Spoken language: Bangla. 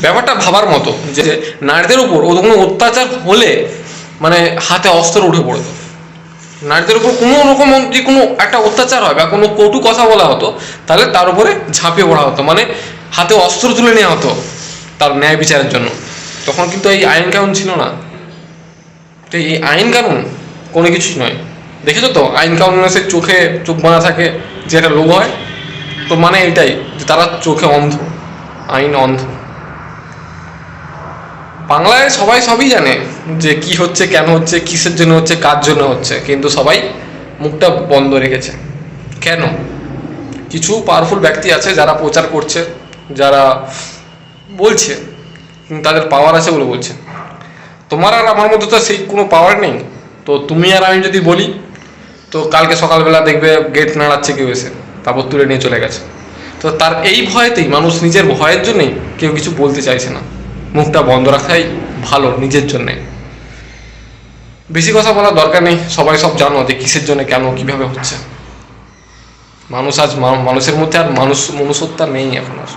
ব্যাপারটা ভাবার মতো যে নারীদের উপর ও কোনো অত্যাচার হলে মানে হাতে অস্ত্র উঠে পড়তো। নারীদের উপর কোনো রকম যদি কোনো একটা অত্যাচার হয় বা কোনো কটু কথা বলা হতো, তাহলে তার উপরে ঝাঁপিয়ে পড়া হতো, মানে হাতে অস্ত্র তুলে নেওয়া হতো তার ন্যায় বিচারের জন্য। তখন কিন্তু এই আইন কানুন ছিল না। তো এই আইন কানুন কোনো কিছুই নয়। দেখেছো তো আইন কানুন এসে চোখে চোখ বাঁধা থাকে, যে একটা লোক হয়, তো মানে এটাই যে তারা চোখে অন্ধ, আইন অন্ধ। বাংলায় সবাই সবই জানে যে কি হচ্ছে, কেন হচ্ছে, কিসের জন্য হচ্ছে, কার জন্য হচ্ছে, কিন্তু সবাই মুখটা বন্ধ রেখেছে। কেন? কিছু পাওয়ারফুল ব্যক্তি আছে যারা প্রচার করছে, যারা বলছে, তাদের পাওয়ার আছে বলে বলছে। তোমার আর আমার মধ্যে তো সেই কোনো পাওয়ার নেই। তো তুমি আর আমি যদি বলি, তো কালকে সকালবেলা দেখবে গেট নাড়াচ্ছে কেউ এসে, তারপর তুলে নিয়ে চলে গেছে। তো তার এই ভয়েতেই মানুষ, নিজের ভয়ের জন্যই কেউ কিছু বলতে চাইছে না। মুখটা বন্ধ রাখাই ভালো নিজের জন্যে। বেশি কথা বলার দরকার নেই, সবাই সব জানো যে কিসের জন্য, কেন, কিভাবে হচ্ছে। মানুষের মধ্যে আর মনুষ্যত্ব নেই এখন আর।